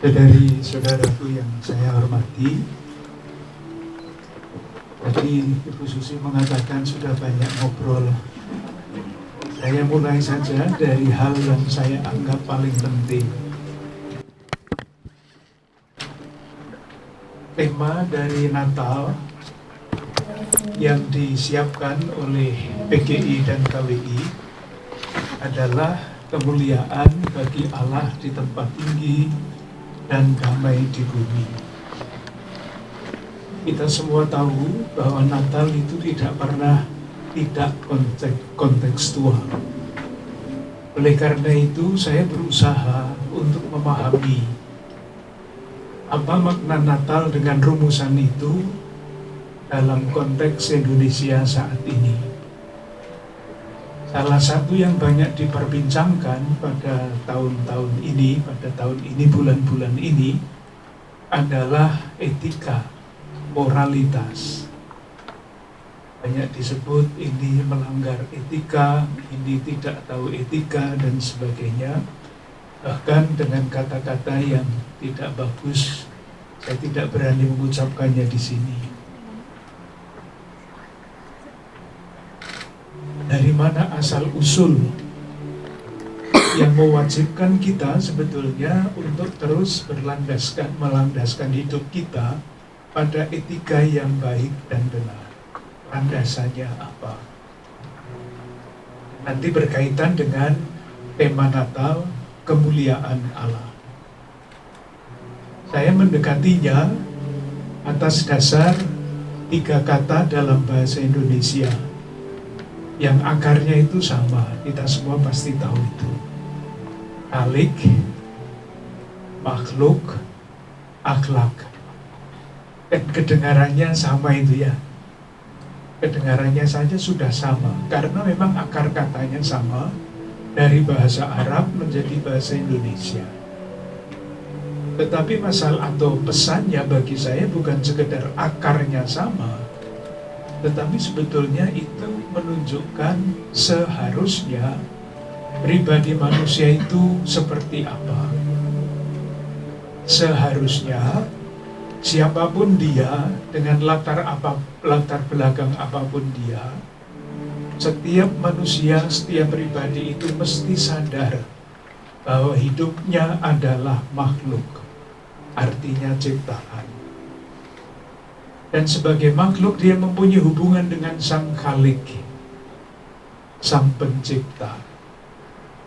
Dari saudaraku yang saya hormati, tadi Ibu Susi mengatakan sudah banyak ngobrol. Saya mulai saja dari hal yang saya anggap paling penting. Tema dari Natal yang disiapkan oleh PGI dan KWI adalah kemuliaan bagi Allah di tempat tinggi dan damai di bumi. Kita semua tahu bahwa Natal itu tidak pernah tidak kontekstual. Oleh karena itu saya berusaha untuk memahami apa makna Natal dengan rumusan itu dalam konteks Indonesia saat ini. Salah satu yang banyak diperbincangkan pada tahun-tahun ini, bulan-bulan ini, adalah etika, moralitas. Banyak disebut ini melanggar etika, ini tidak tahu etika, dan sebagainya. Bahkan dengan kata-kata yang tidak bagus, saya tidak berani mengucapkannya di sini. Dari mana asal-usul yang mewajibkan kita sebetulnya untuk terus melandaskan hidup kita pada etika yang baik dan benar. Landasannya apa? Nanti berkaitan dengan tema Natal, kemuliaan Allah. Saya mendekatinya atas dasar 3 kata dalam bahasa Indonesia yang akarnya itu sama, kita semua pasti tahu itu. Khalik, makhluk, akhlak. Kedengarannya sama itu ya. Kedengarannya saja sudah sama, karena memang akar katanya sama, dari bahasa Arab menjadi bahasa Indonesia. Tetapi masalah atau pesannya bagi saya bukan sekedar akarnya sama, tetapi sebetulnya itu menunjukkan seharusnya pribadi manusia itu seperti apa. Seharusnya siapapun dia, dengan latar belakang apapun dia, setiap manusia, setiap pribadi itu mesti sadar bahwa hidupnya adalah makhluk, artinya ciptaan. Dan sebagai makhluk dia mempunyai hubungan dengan Sang Khalik, Sang Pencipta.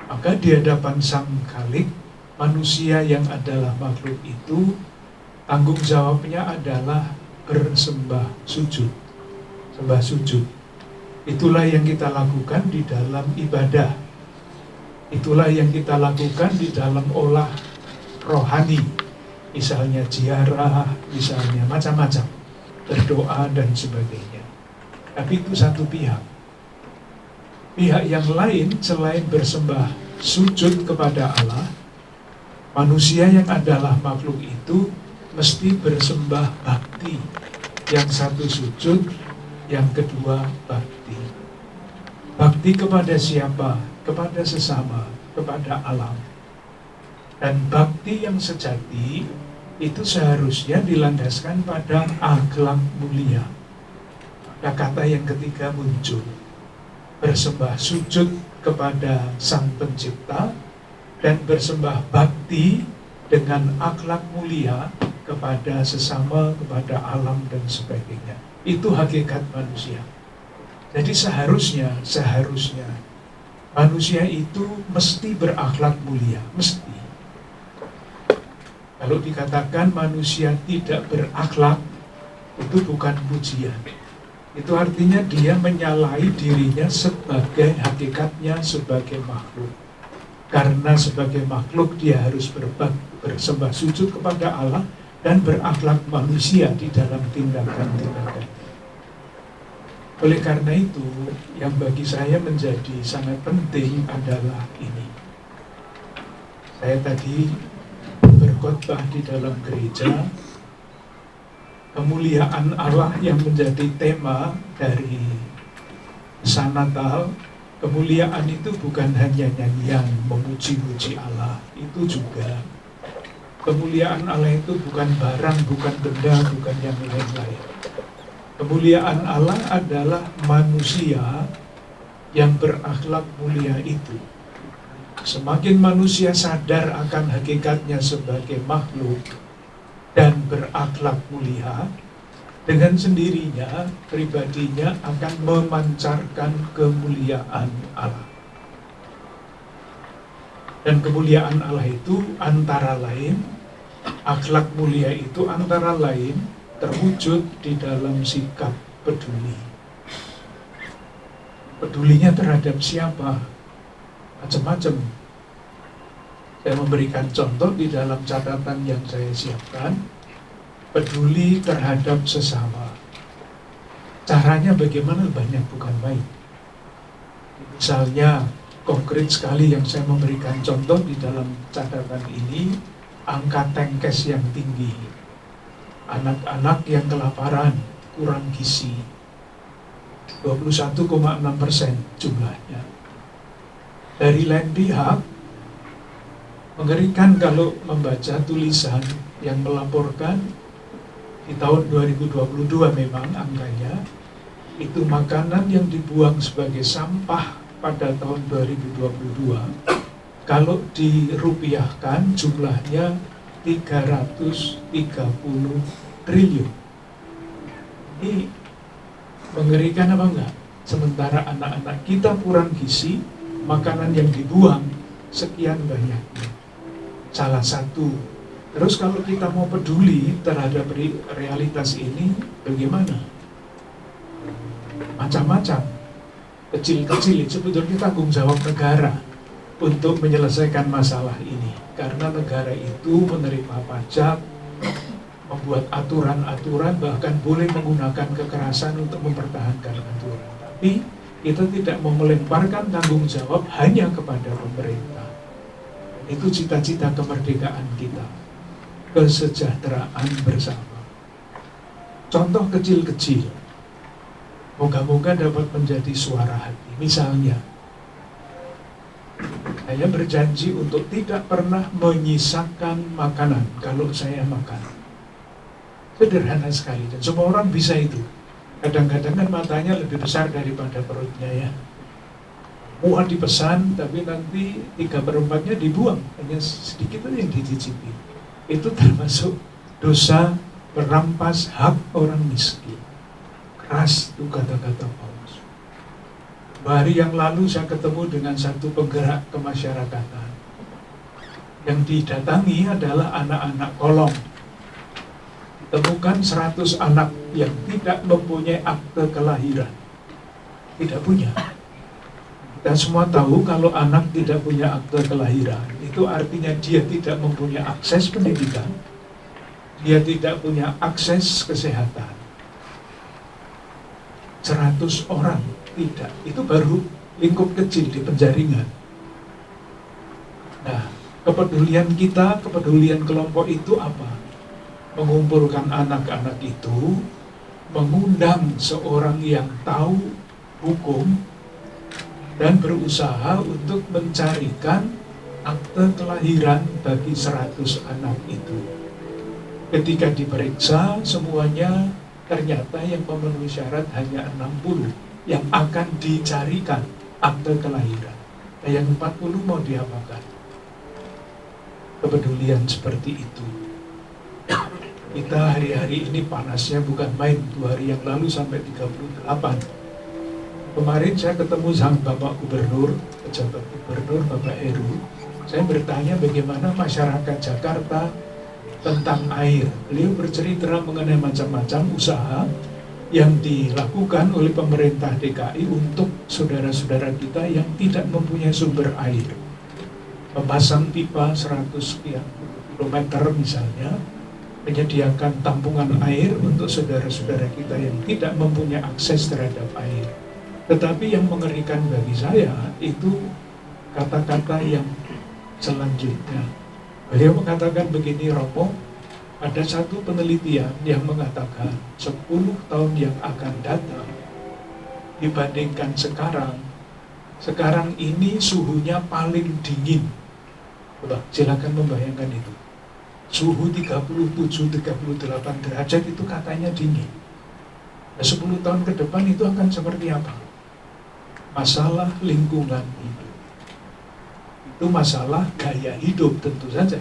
Maka di hadapan Sang Khalik, manusia yang adalah makhluk itu, tanggung jawabnya adalah bersembah sujud. Sembah sujud. Itulah yang kita lakukan di dalam ibadah. Itulah yang kita lakukan di dalam olah rohani. Misalnya ziarah, misalnya macam-macam. Berdoa dan sebagainya. Tapi itu satu pihak. Pihak yang lain selain bersembah sujud kepada Allah, manusia yang adalah makhluk itu mesti bersembah bakti. Yang satu sujud, yang kedua bakti. Bakti kepada siapa? Kepada sesama, kepada alam. Dan bakti yang sejati itu seharusnya dilandaskan pada akhlak mulia. Maka kata yang ketiga muncul, bersembah sujud kepada Sang Pencipta dan bersembah bakti dengan akhlak mulia kepada sesama, kepada alam dan sebagainya. Itu hakikat manusia. Jadi seharusnya manusia itu mesti berakhlak mulia, mesti. Kalau dikatakan manusia tidak berakhlak, itu bukan pujian. Itu artinya dia menyalahi dirinya sebagai hakikatnya sebagai makhluk. Karena sebagai makhluk dia harus bersembah sujud kepada Allah dan berakhlak manusia di dalam tindakan-tindakan. Oleh karena itu, yang bagi saya menjadi sangat penting adalah ini. Saya tadi berkhotbah di dalam gereja, kemuliaan Allah yang menjadi tema dari pesan Natal. Kemuliaan itu bukan hanya nyanyian memuji-muji Allah, itu juga. Kemuliaan Allah itu bukan barang, bukan benda, bukan yang lain-lain. Kemuliaan Allah adalah manusia yang berakhlak mulia itu. Semakin manusia sadar akan hakikatnya sebagai makhluk dan berakhlak mulia, dengan sendirinya pribadinya akan memancarkan kemuliaan Allah. Dan kemuliaan Allah itu antara lain, akhlak mulia itu antara lain terwujud di dalam sikap peduli. Pedulinya terhadap siapa? Macam-macam. Saya memberikan contoh di dalam catatan yang saya siapkan. Peduli terhadap sesama. Caranya bagaimana? Banyak, bukan main. Misalnya, konkret sekali yang saya memberikan contoh di dalam catatan ini, angka tengkes yang tinggi. Anak-anak yang kelaparan, kurang gizi. 21,6% jumlahnya. Dari lain pihak, mengerikan kalau membaca tulisan yang melaporkan di tahun 2022 memang angkanya, itu makanan yang dibuang sebagai sampah pada tahun 2022, kalau dirupiahkan jumlahnya 330 triliun. Ini mengerikan apa enggak? Sementara anak-anak kita kurang gizi, makanan yang dibuang sekian banyaknya. Salah satu. Terus kalau kita mau peduli terhadap realitas ini, bagaimana? Macam-macam. Kecil-kecil sebetulnya tanggung jawab negara untuk menyelesaikan masalah ini. Karena negara itu menerima pajak, membuat aturan-aturan, bahkan boleh menggunakan kekerasan untuk mempertahankan aturan. Tapi kita tidak mau melemparkan tanggung jawab hanya kepada pemerintah. Itu cita-cita kemerdekaan kita, kesejahteraan bersama. Contoh kecil-kecil, moga-moga dapat menjadi suara hati. Misalnya, saya berjanji untuk tidak pernah menyisakan makanan kalau saya makan. Sederhana sekali, dan semua orang bisa itu. Kadang-kadang kan matanya lebih besar daripada perutnya ya. Muat dipesan, tapi nanti 3/4-nya dibuang, hanya sedikit aja yang dicicipi. Itu termasuk dosa merampas hak orang miskin. Keras itu kata-kata Paulus. Hari yang lalu saya ketemu dengan satu penggerak kemasyarakatan. Yang didatangi adalah anak-anak kolong. Temukan 100 anak yang tidak mempunyai akte kelahiran. Tidak punya. Kita semua tahu kalau anak tidak punya akte kelahiran, itu artinya dia tidak mempunyai akses pendidikan, dia tidak punya akses kesehatan. 100 orang tidak, itu baru lingkup kecil di penjaringan. Nah, kepedulian kita, kepedulian kelompok itu apa? Mengumpulkan anak-anak itu, mengundang seorang yang tahu hukum, dan berusaha untuk mencarikan akte kelahiran bagi 100 anak itu. Ketika diperiksa, semuanya ternyata yang memenuhi syarat hanya 60 yang akan dicarikan akte kelahiran. Nah, yang 40 mau diapakan? Kepedulian seperti itu. Kita hari-hari ini panasnya bukan main, 2 hari yang lalu sampai 38. Kemarin saya ketemu sama Bapak Gubernur, pejabat Gubernur, Bapak Heru. Saya bertanya bagaimana masyarakat Jakarta tentang air. Beliau bercerita mengenai macam-macam usaha yang dilakukan oleh pemerintah DKI untuk saudara-saudara kita yang tidak mempunyai sumber air. Memasang pipa 100 sekian kilometer misalnya, menyediakan tampungan air untuk saudara-saudara kita yang tidak mempunyai akses terhadap air. Tetapi yang mengerikan bagi saya itu kata-kata yang selanjutnya. Beliau mengatakan begini, Romo, ada satu penelitian yang mengatakan 10 tahun yang akan datang dibandingkan sekarang ini suhunya paling dingin. Coba silakan membayangkan itu. suhu 37-38 derajat itu katanya dingin. Nah, 10 tahun ke depan itu akan seperti apa? Masalah lingkungan hidup. Itu masalah gaya hidup tentu saja.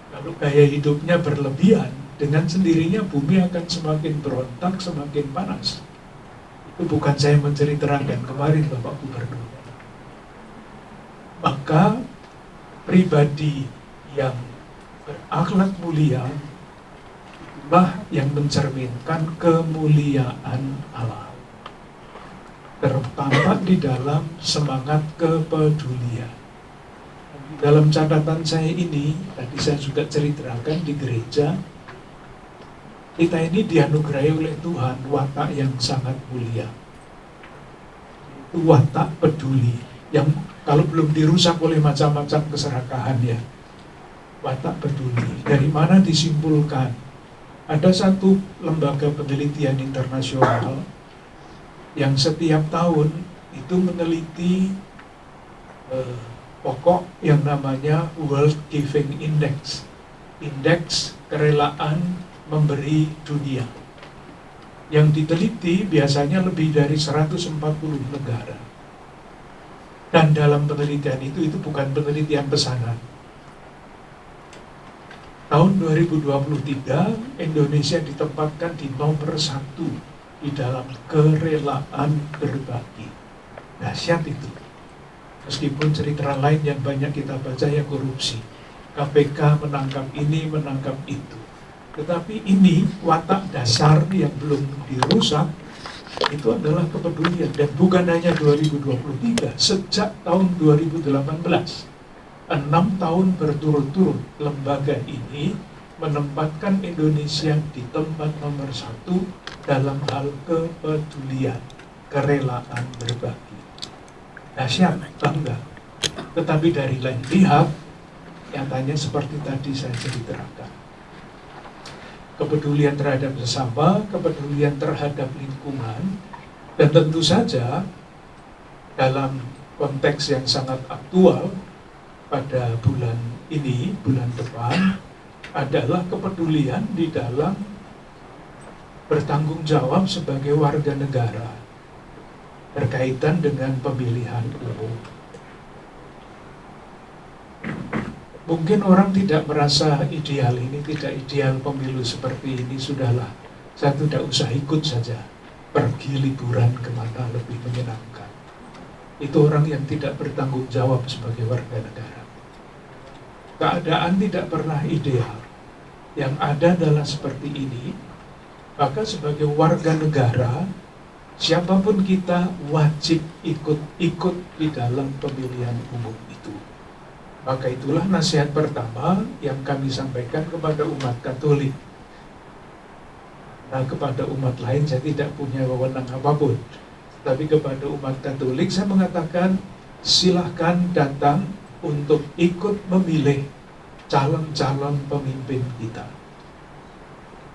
Kalau gaya hidupnya berlebihan, dengan sendirinya bumi akan semakin berontak, semakin panas. Itu bukan saya menceritakan kemarin Bapak Gubernur. Maka pribadi yang berakhlak mulia itulah yang mencerminkan kemuliaan Allah, terutama di dalam semangat kepedulian. Dalam catatan saya ini, tadi saya juga ceritakan di gereja, kita ini dianugerahi oleh Tuhan watak yang sangat mulia. Itu watak peduli, yang kalau belum dirusak oleh macam-macam keserakahan ya. Watak peduli. Dari mana disimpulkan? Ada satu lembaga penelitian internasional yang setiap tahun itu meneliti pokok yang namanya World Giving Index, indeks kerelaan memberi dunia. Yang diteliti biasanya lebih dari 140 negara. Dan dalam penelitian itu bukan penelitian pesanan. Tahun 2023 Indonesia ditempatkan di nomor 1 di dalam kerelaan berbagi. Dahsyat itu. Meskipun cerita lain yang banyak kita baca ya korupsi. KPK menangkap ini, menangkap itu. Tetapi ini watak dasar yang belum dirusak, itu adalah kepedulian. Dan bukan hanya 2023, sejak tahun 2018, 6 tahun berturut-turut lembaga ini menempatkan Indonesia di tempat nomor 1 dalam hal kepedulian, kerelaan berbagi. Dahsyat, bangga. Tetapi dari lain pihak, nyatanya seperti tadi saya ceritakan. Kepedulian terhadap sesama, kepedulian terhadap lingkungan, dan tentu saja dalam konteks yang sangat aktual pada bulan ini, bulan depan, adalah kepedulian di dalam bertanggung jawab sebagai warga negara berkaitan dengan pemilihan umum. Mungkin orang tidak merasa ideal, ini tidak ideal pemilu seperti ini, sudahlah, saya tidak usah ikut saja, pergi liburan kemana lebih menyenangkan. Itu orang yang tidak bertanggung jawab sebagai warga negara. Keadaan tidak pernah ideal, yang ada adalah seperti ini, maka sebagai warga negara, siapapun kita wajib ikut di dalam pemilihan umum itu. Maka itulah nasihat pertama yang kami sampaikan kepada umat Katolik. Nah, kepada umat lain saya tidak punya wewenang apapun. Tapi kepada umat Katolik saya mengatakan, silahkan datang untuk ikut memilih calon-calon pemimpin kita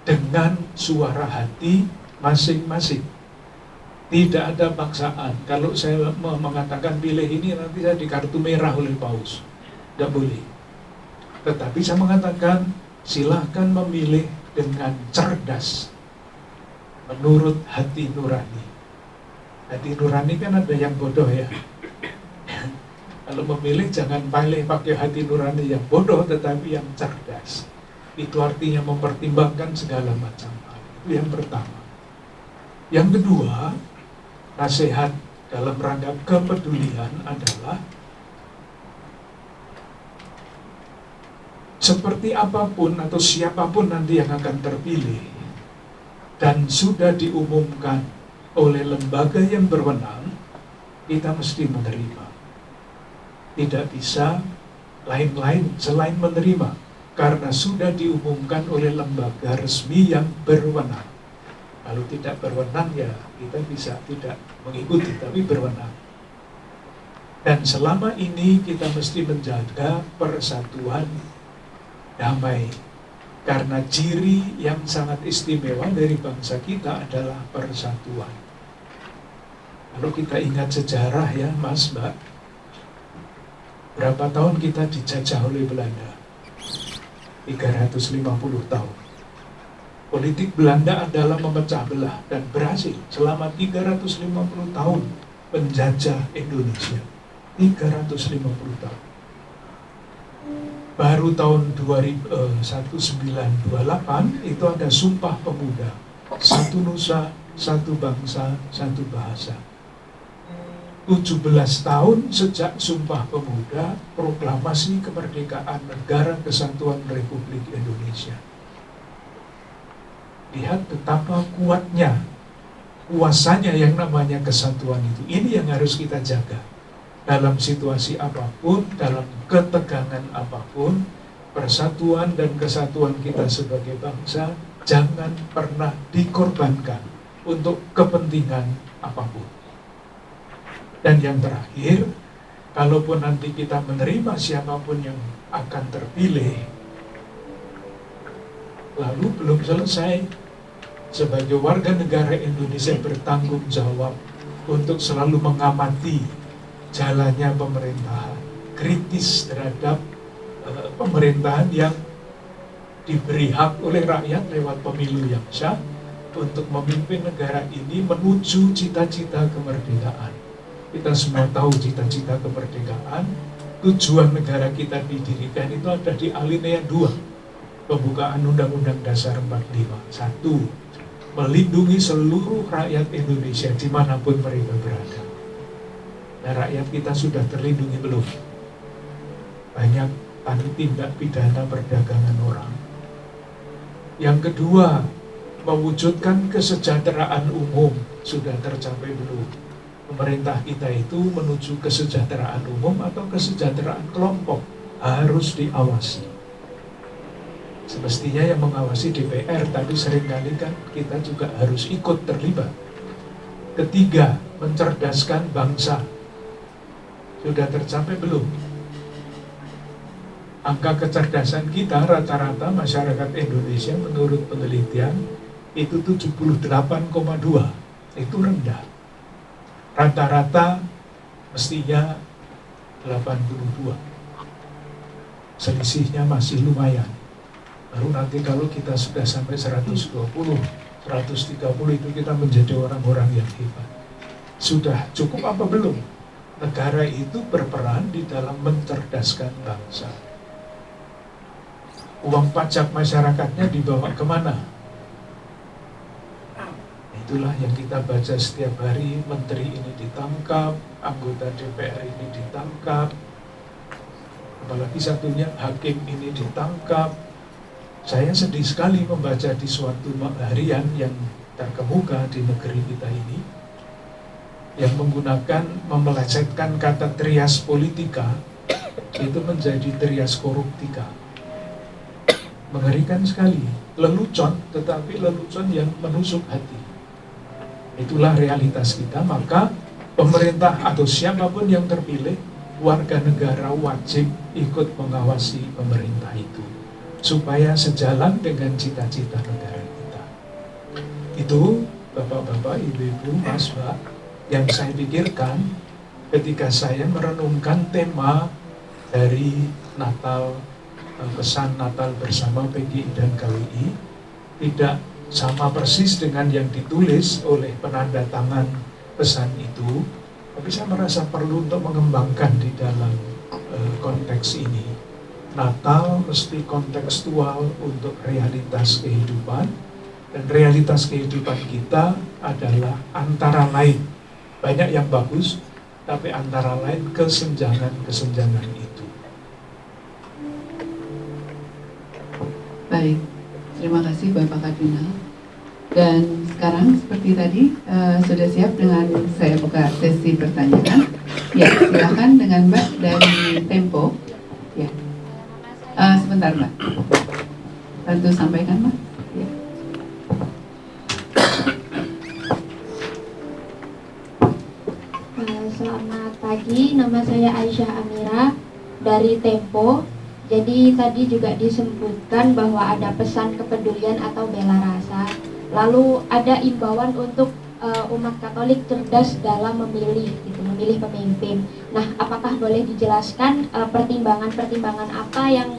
dengan suara hati masing-masing. Tidak ada paksaan. Kalau saya mengatakan pilih ini, nanti saya di kartu merah oleh Paus. Tidak boleh. Tetapi saya mengatakan silahkan memilih dengan cerdas menurut hati nurani. Hati nurani kan ada yang bodoh ya. Kalau memilih jangan pilih pakai hati nurani yang bodoh, tetapi yang cerdas. Itu artinya mempertimbangkan segala macam hal. Itu yang pertama. Yang kedua, nasihat dalam rangka kepedulian adalah seperti apapun atau siapapun nanti yang akan terpilih dan sudah diumumkan oleh lembaga yang berwenang, kita mesti menerima. Tidak bisa lain-lain selain menerima, karena sudah diumumkan oleh lembaga resmi yang berwenang. Kalau tidak berwenang ya kita bisa tidak mengikuti, tapi berwenang. Dan selama ini kita mesti menjaga persatuan damai, karena ciri yang sangat istimewa dari bangsa kita adalah persatuan. Kalau kita ingat sejarah ya Mas, Mbak, berapa tahun kita dijajah oleh Belanda. 350 tahun. Politik Belanda adalah memecah belah dan berhasil selama 350 tahun menjajah Indonesia. 350 tahun. Baru tahun 1928 itu ada Sumpah Pemuda. Satu nusa, satu bangsa, satu bahasa. 17 tahun sejak Sumpah Pemuda, proklamasi kemerdekaan Negara Kesatuan Republik Indonesia. Lihat betapa kuasanya yang namanya kesatuan itu. Ini yang harus kita jaga. Dalam situasi apapun, dalam ketegangan apapun, persatuan dan kesatuan kita sebagai bangsa jangan pernah dikorbankan untuk kepentingan apapun. Dan yang terakhir, kalaupun nanti kita menerima siapapun yang akan terpilih, lalu belum selesai, sebagai warga negara Indonesia bertanggung jawab untuk selalu mengamati jalannya pemerintahan, kritis terhadap pemerintahan yang diberi hak oleh rakyat lewat pemilu yang sah untuk memimpin negara ini menuju cita-cita kemerdekaan. Kita semua tahu cita-cita kemerdekaan, tujuan negara kita didirikan itu ada di alinea 2 pembukaan Undang-Undang Dasar 45. 1. Melindungi seluruh rakyat Indonesia dimanapun mereka berada. Nah, rakyat kita sudah terlindungi belum? Banyak tindak pidana perdagangan orang. Yang kedua, mewujudkan kesejahteraan umum. Sudah tercapai belum? Pemerintah kita itu menuju kesejahteraan umum atau kesejahteraan kelompok harus diawasi. Semestinya yang mengawasi DPR, tapi seringkali kan kita juga harus ikut terlibat. Ketiga, mencerdaskan bangsa. Sudah tercapai belum? Angka kecerdasan kita rata-rata masyarakat Indonesia menurut penelitian itu 78,2. Itu rendah. Rata-rata mestinya 82. Selisihnya masih lumayan. Baru nanti kalau kita sudah sampai 120, 130 itu kita menjadi orang-orang yang hebat. Sudah cukup apa belum? Negara itu berperan di dalam mencerdaskan bangsa. Uang pajak masyarakatnya dibawa kemana? Itulah yang kita baca setiap hari, menteri ini ditangkap, anggota DPR ini ditangkap, apalagi satunya hakim ini ditangkap. Saya sedih sekali membaca di suatu harian yang terkemuka di negeri kita ini, yang menggunakan, memelesetkan kata trias politika, itu menjadi trias koruptika. Mengerikan sekali, lelucon, tetapi lelucon yang menusuk hati. Itulah realitas kita, maka pemerintah atau siapapun yang terpilih, warga negara wajib ikut mengawasi pemerintah itu, supaya sejalan dengan cita-cita negara kita. Itu Bapak-bapak, Ibu-ibu, Mas, Mbak, yang saya pikirkan ketika saya merenungkan tema dari Natal, pesan Natal bersama PGI dan KWI, tidak sama persis dengan yang ditulis oleh penanda tangan pesan itu, tapi saya merasa perlu untuk mengembangkan di dalam konteks ini. Natal mesti kontekstual untuk realitas kehidupan, dan realitas kehidupan kita adalah antara lain, banyak yang bagus, tapi antara lain kesenjangan-kesenjangan itu. Baik, terima kasih Bapak Kardinal. Dan sekarang seperti tadi sudah siap dengan saya buka sesi pertanyaan. Ya, silakan dengan Mbak dari Tempo. Ya, sebentar Mbak. Bantu sampaikan Mbak. Ya. Selamat pagi, nama saya Aisyah Amira dari Tempo. Jadi tadi juga disebutkan bahwa ada pesan kepedulian atau bela rasa. Lalu ada imbauan untuk umat Katolik cerdas dalam memilih pemimpin. Nah, apakah boleh dijelaskan pertimbangan-pertimbangan apa yang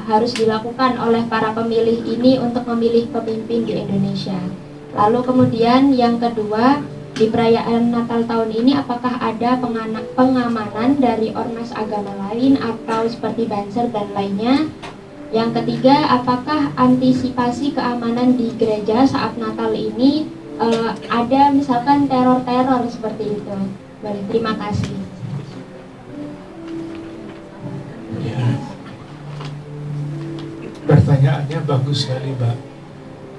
harus dilakukan oleh para pemilih ini untuk memilih pemimpin di Indonesia. Lalu kemudian yang kedua, di perayaan Natal tahun ini apakah ada pengamanan dari ormas agama lain atau seperti Banser dan lainnya? Yang ketiga, apakah antisipasi keamanan di gereja saat Natal ini ada misalkan teror-teror seperti itu? Baik, terima kasih. Ya. Pertanyaannya bagus sekali, Mbak.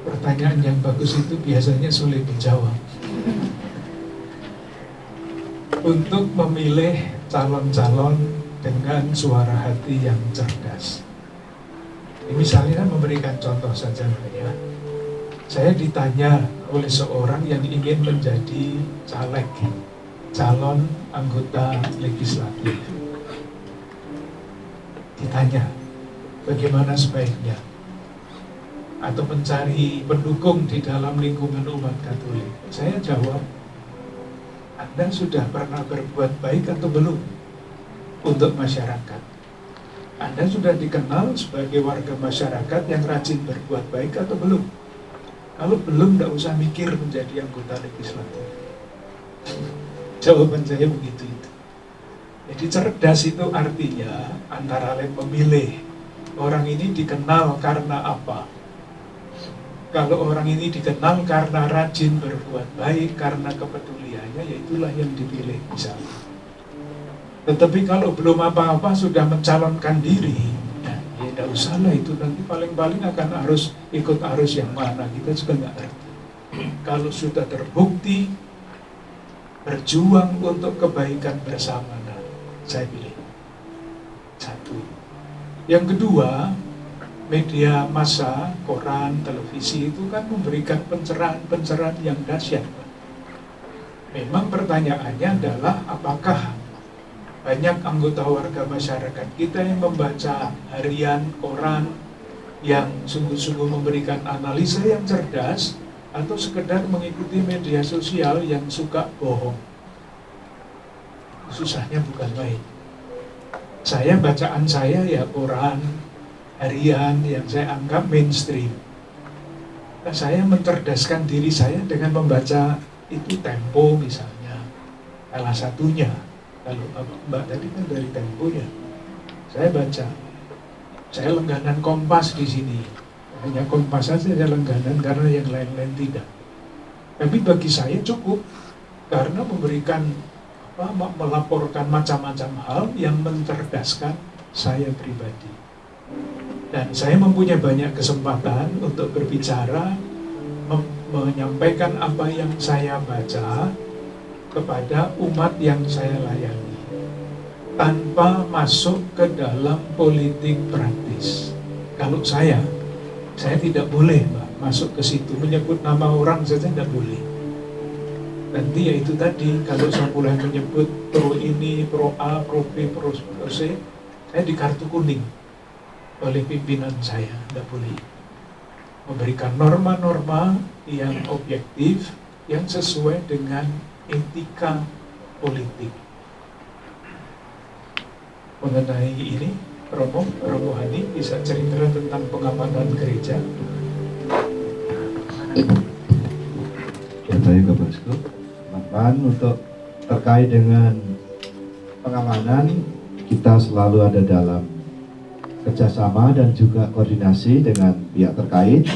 Pertanyaan yang bagus itu biasanya sulit dijawab. Untuk memilih calon-calon dengan suara hati yang cerdas. Ini misalnya memberikan contoh saja, Mbak, ya. Saya ditanya oleh seorang yang ingin menjadi caleg, calon anggota legislatif. Ditanya, bagaimana sebaiknya? Atau mencari pendukung di dalam lingkungan umat Katolik. Saya jawab, Anda sudah pernah berbuat baik atau belum untuk masyarakat? Anda sudah dikenal sebagai warga masyarakat yang rajin berbuat baik atau belum? Kalau belum, tidak usah mikir menjadi anggota legislatif. Jawaban saya begitu itu. Jadi cerdas itu artinya antara lain memilih orang ini dikenal karena apa. Kalau orang ini dikenal karena rajin berbuat baik, karena kepeduliannya, ya itulah yang dipilih misalnya. Tetapi kalau belum apa-apa sudah mencalonkan diri, ya tidak usahlah, itu nanti paling-paling akan harus ikut arus yang mana, kita juga nggak ngerti. Kalau sudah terbukti berjuang untuk kebaikan bersama, nah, saya pilih. Satu. Yang kedua, media massa, koran, televisi itu kan memberikan pencerahan-pencerahan yang dahsyat. Memang pertanyaannya adalah apakah banyak anggota warga masyarakat kita yang membaca harian, koran yang sungguh-sungguh memberikan analisa yang cerdas, atau sekedar mengikuti media sosial yang suka bohong. Susahnya bukan main. Saya, bacaan saya ya koran, harian yang saya anggap mainstream. Nah, saya mencerdaskan diri saya dengan membaca itu Tempo misalnya, salah satunya. Kalau Mbak tadi kan dari Tempo ya, saya baca. Saya langganan Kompas di sini, hanya Kompas saja saya langganan karena yang lain-lain tidak. Tapi bagi saya cukup karena memberikan melaporkan macam-macam hal yang mencerdaskan saya pribadi. Dan saya mempunyai banyak kesempatan untuk berbicara, menyampaikan apa yang saya baca kepada umat yang saya layani, tanpa masuk ke dalam politik praktis. Kalau saya tidak boleh, Mbak, masuk ke situ, menyebut nama orang saja tidak boleh. Nanti ya itu tadi, kalau saya mulai menyebut pro ini, pro A, pro B, pro C, saya di kartu kuning oleh pimpinan saya, tidak boleh. Memberikan norma-norma yang objektif, yang sesuai dengan etika politik. Mengenai ini, Romo Hani bisa cerita tentang pengamanan gereja. Ya, baik Bapak Bosku. Teman-teman, untuk terkait dengan pengamanan, kita selalu ada dalam kerjasama dan juga koordinasi dengan pihak terkait.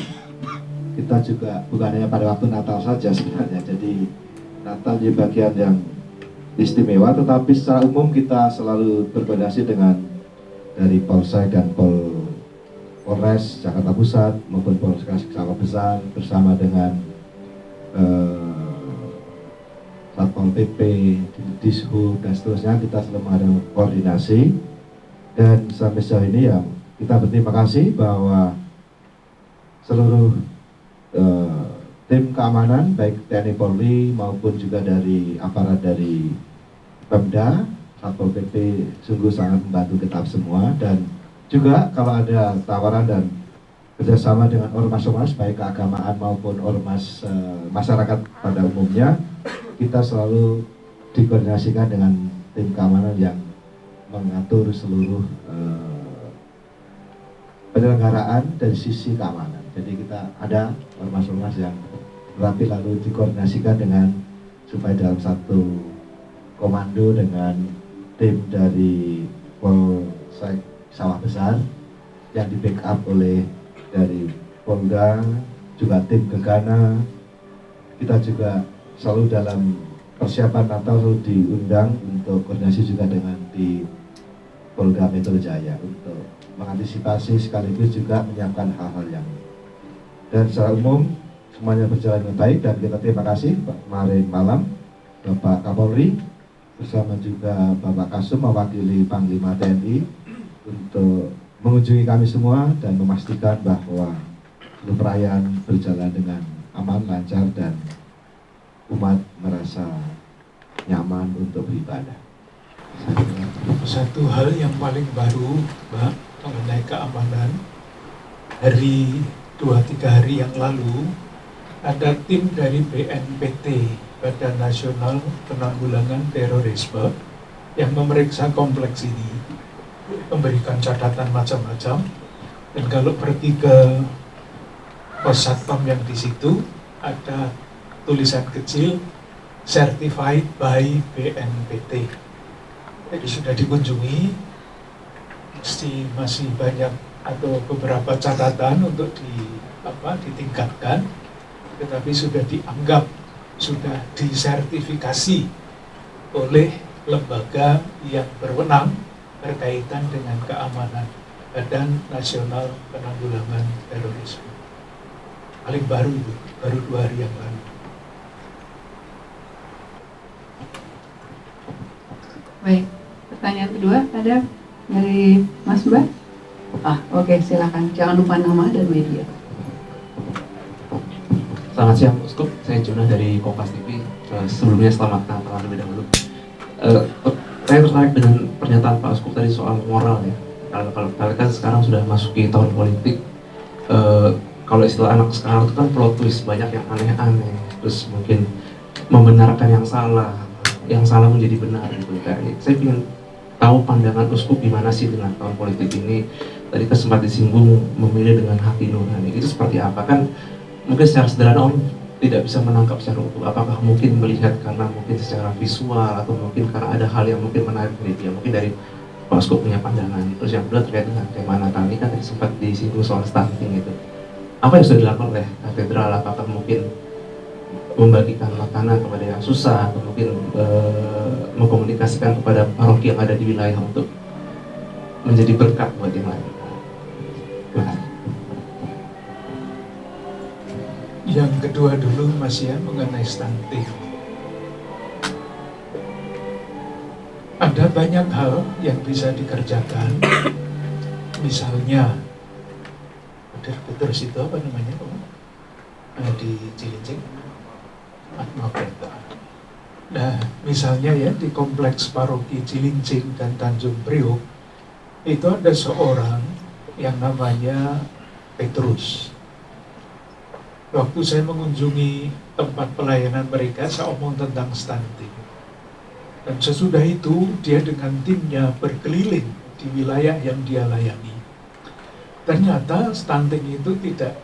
Kita juga bukan hanya pada waktu Natal saja sebenarnya, jadi Natal di bagian yang istimewa, tetapi secara umum kita selalu berkoordinasi dengan dari Polsek dan Polres Jakarta Pusat maupun Polres Jakarta Besar bersama dengan Satpol PP, Dishub dan seterusnya. Kita selalu mengadakan koordinasi, dan sampai sejauh ini ya kita berterima kasih bahwa seluruh tim keamanan baik TNI Polri maupun juga dari aparat dari Pemda, Satpol PP sungguh sangat membantu kita semua. Dan juga kalau ada tawaran dan kerjasama dengan ormas-ormas baik keagamaan maupun ormas masyarakat pada umumnya, kita selalu dikoordinasikan dengan tim keamanan yang mengatur seluruh penyelenggaraan dari sisi keamanan. Jadi kita ada ormas-ormas yang rapi lalu dikoordinasikan dengan supaya dalam satu komando dengan tim dari Polsek Sawah Besar yang di backup oleh dari Polda, juga tim Gegana. Kita juga selalu dalam persiapan Natal selalu diundang untuk koordinasi juga dengan di Polda Metro Jaya untuk mengantisipasi sekaligus juga menyiapkan hal-hal yang, dan secara umum semuanya berjalan dengan baik. Dan kita terima kasih kemarin malam Bapak Kapolri bersama juga Bapak Kasum mewakili Panglima TNI untuk mengunjungi kami semua dan memastikan bahwa seluruh perayaan berjalan dengan aman, lancar, dan umat merasa nyaman untuk beribadah. Satu hal yang paling baru, Mbak, mengenai keamanan, hari 2-3 hari yang lalu ada tim dari BNPT, Badan Nasional Penanggulangan Terorisme, yang memeriksa kompleks ini, memberikan catatan macam-macam. Dan kalau pergi ke pos satpam yang di situ ada tulisan kecil certified by BNPT. Jadi sudah dikunjungi, masih banyak atau beberapa catatan untuk ditingkatkan, tetapi sudah dianggap sudah disertifikasi oleh lembaga yang berwenang berkaitan dengan keamanan, Badan Nasional Penanggulangan Terorisme. Paling baru itu, baru 2 hari yang lalu. Baik, pertanyaan kedua ada dari Mas Mbak. Oke, silakan. Jangan lupa nama dan media. Selamat siang, Uskup. Saya Juna dari Kompas TV. Sebelumnya selamat Natal terlebih dahulu. Saya tertarik dengan pernyataan Pak Uskup tadi soal moral ya. Kalau kita kan sekarang sudah masuki tahun politik. Kalau istilah anak sekarang itu kan plot twist, banyak yang aneh-aneh. Terus mungkin membenarkan yang salah menjadi benar gitu. Saya ingin tahu pandangan Uskup gimana sih dengan tahun politik ini. Tadi kan sempat disinggung memilih dengan hati nurani. Itu seperti apa? Kan mungkin secara sederhana Om tidak bisa menangkap secara utuh. Apakah mungkin melihat karena mungkin secara visual atau mungkin karena ada hal yang mungkin menarik dari dia. Mungkin dari Pak Uskup punya pandangan. Terus yang kedua terkait dengan tema Natal ini kan tadi sempat disinggung soal stunting itu. Apa yang sudah dilakukan oleh katedral? Apakah mungkin membagikan makanan kepada yang susah atau mungkin mengkomunikasikan kepada paroki yang ada di wilayah untuk menjadi berkat buat yang lain? Terima kasih. Yang kedua dulu Mas ya, mengenai stunting. Ada banyak hal yang bisa dikerjakan. Misalnya Petrus itu apa namanya di Cilincing, Atma Preta. Nah, misalnya ya di kompleks paroki Cilincing dan Tanjung Priok itu ada seorang yang namanya Petrus. Waktu saya mengunjungi tempat pelayanan mereka, saya omong tentang stunting. Dan sesudah itu dia dengan timnya berkeliling di wilayah yang dia layani. Ternyata stunting itu tidak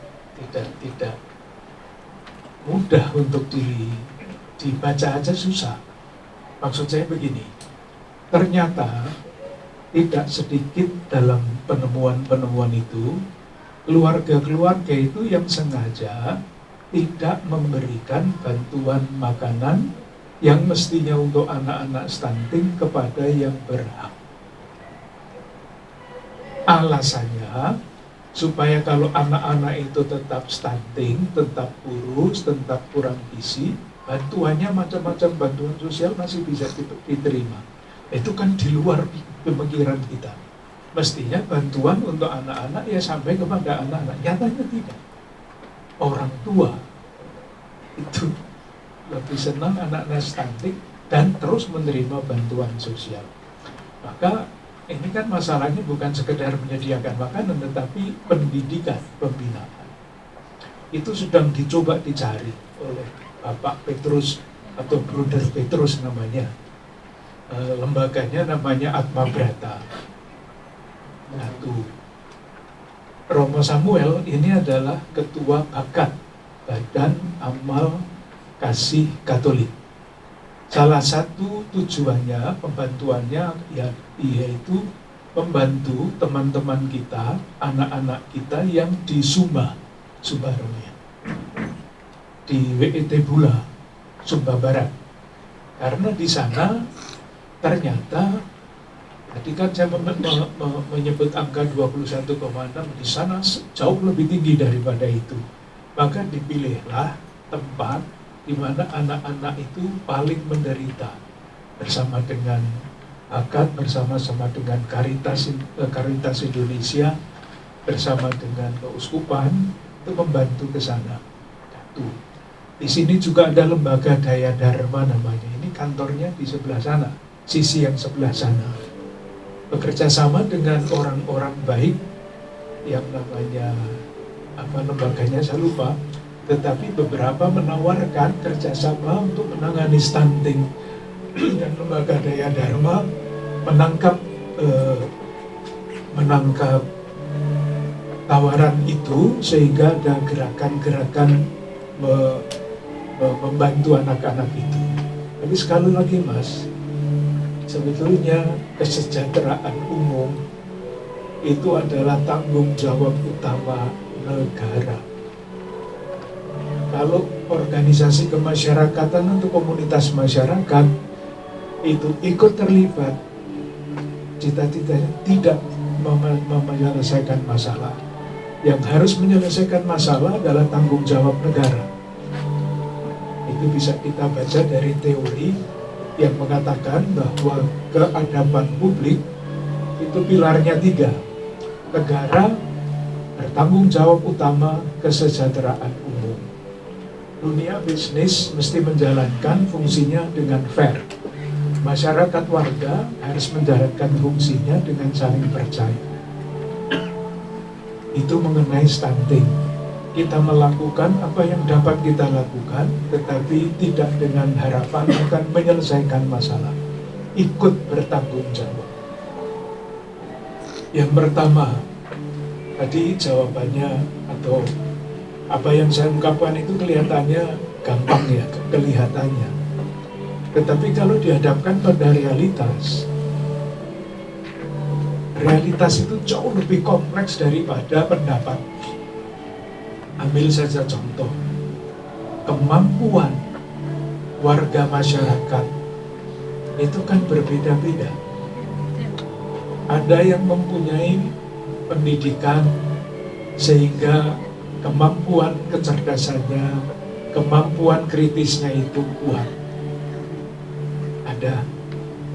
mudah untuk dibaca aja susah. Maksud saya begini, ternyata tidak sedikit dalam penemuan-penemuan itu, keluarga-keluarga itu yang sengaja tidak memberikan bantuan makanan yang mestinya untuk anak-anak stunting kepada yang berhak. Alasannya, supaya kalau anak-anak itu tetap stunting, tetap kurus, tetap kurang gizi, bantuannya macam-macam bantuan sosial masih bisa diterima. Itu kan di luar pemikiran kita. Mestinya bantuan untuk anak-anak ya sampai kepada anak-anak. Nyatanya tidak. Orang tua itu lebih senang anak-anak stunting dan terus menerima bantuan sosial. Maka ini kan masalahnya bukan sekedar menyediakan makanan, tetapi pendidikan, pembinaan. Itu sedang dicoba dicari oleh Bapak Petrus atau Bruder Petrus namanya. Lembaganya namanya Atma Brata. Romo Samuel ini adalah ketua bakat Badan Amal Kasih Katolik. Salah satu tujuannya, pembantuannya yaitu membantu teman-teman kita, anak-anak kita yang di Sumba Raya, di WET Bula, Sumba Barat. Karena di sana ternyata, tadi kan saya menyebut angka 21,6, di sana jauh lebih tinggi daripada itu. Maka dipilihlah tempat di mana anak-anak itu paling menderita, bersama dengan akad, bersama-sama dengan Caritas Indonesia, bersama dengan keuskupan, itu membantu ke sana. Di sini juga ada lembaga Daya Dharma namanya. Ini kantornya di sebelah sana, sisi yang sebelah sana. Bekerja sama dengan orang-orang baik yang namanya lembaganya saya lupa, tetapi beberapa menawarkan kerjasama untuk menangani stunting, dan lembaga Daya Dharma menangkap tawaran itu sehingga ada gerakan-gerakan membantu anak-anak itu. Tapi sekali lagi Mas, sebetulnya kesejahteraan umum itu adalah tanggung jawab utama negara. Kalau organisasi kemasyarakatan atau komunitas masyarakat itu ikut terlibat, cita-citanya tidak menyelesaikan masalah. Yang harus menyelesaikan masalah adalah tanggung jawab negara. Itu bisa kita baca dari teori yang mengatakan bahwa keadaban publik itu pilarnya 3. Negara bertanggung jawab utama kesejahteraan umum. Dunia bisnis mesti menjalankan fungsinya dengan fair. Masyarakat warga harus menjalankan fungsinya dengan saling percaya. Itu mengenai stunting. Kita melakukan apa yang dapat kita lakukan, tetapi tidak dengan harapan akan menyelesaikan masalah. Ikut bertanggung jawab. Yang pertama, tadi jawabannya atau apa yang saya ungkapkan itu kelihatannya gampang ya, kelihatannya. Tetapi kalau dihadapkan pada realitas itu jauh lebih kompleks daripada pendapat. Ambil saja contoh, kemampuan warga masyarakat itu kan berbeda-beda. Ada yang mempunyai pendidikan sehingga kemampuan kecerdasannya, kemampuan kritisnya itu kuat. Ada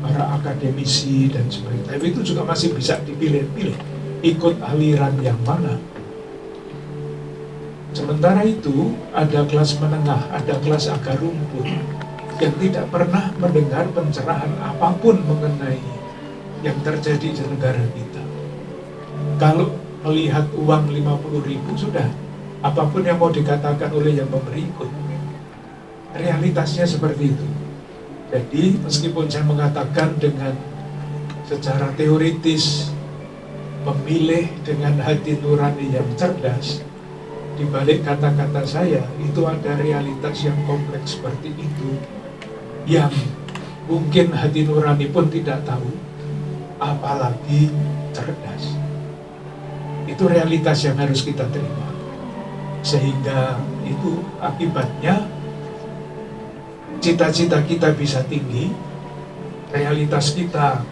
para akademisi dan sebagainya, tapi itu juga masih bisa dipilih-pilih ikut aliran yang mana. Sementara itu ada kelas menengah, ada kelas akar rumput yang tidak pernah mendengar pencerahan apapun mengenai yang terjadi di negara kita. Kalau melihat uang 50.000 sudah, apapun yang mau dikatakan oleh yang memberi ikut. Realitasnya seperti itu. Jadi meskipun saya mengatakan dengan secara teoritis memilih dengan hati nurani yang cerdas, di balik kata-kata saya itu ada realitas yang kompleks seperti itu yang mungkin hati nurani pun tidak tahu, apalagi cerdas. Itu realitas yang harus kita terima. Sehingga itu akibatnya cita-cita kita bisa tinggi, realitas kita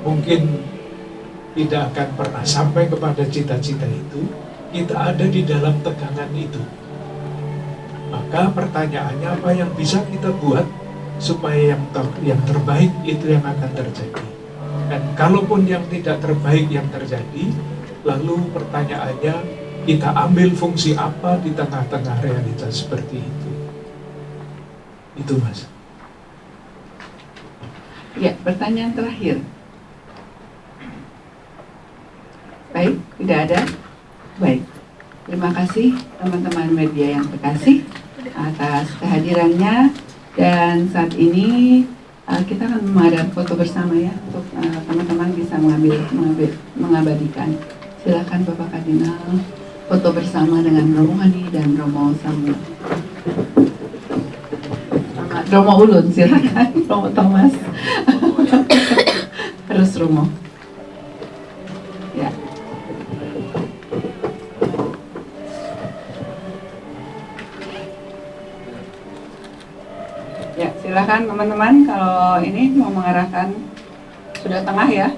mungkin tidak akan pernah sampai kepada cita-cita itu. Kita ada di dalam tegangan itu. Maka pertanyaannya, apa yang bisa kita buat supaya yang terbaik itu yang akan terjadi. Dan kalaupun yang tidak terbaik yang terjadi, lalu pertanyaannya, kita ambil fungsi apa di tengah-tengah realitas seperti itu. Itu Mas. Ya, pertanyaan terakhir. Baik, tidak ada. Baik, terima kasih teman-teman media yang terkasih atas kehadirannya, dan saat ini kita akan mengadakan foto bersama ya, untuk teman-teman bisa mengabadikan. Silakan Bapak Kardinal foto bersama dengan Romo Hani dan Romo Samuel. Romo Ulun, silakan. Romo Thomas. Harus Romo. Ya. Ya, silakan teman-teman kalau ini mau mengarahkan sudah tengah ya.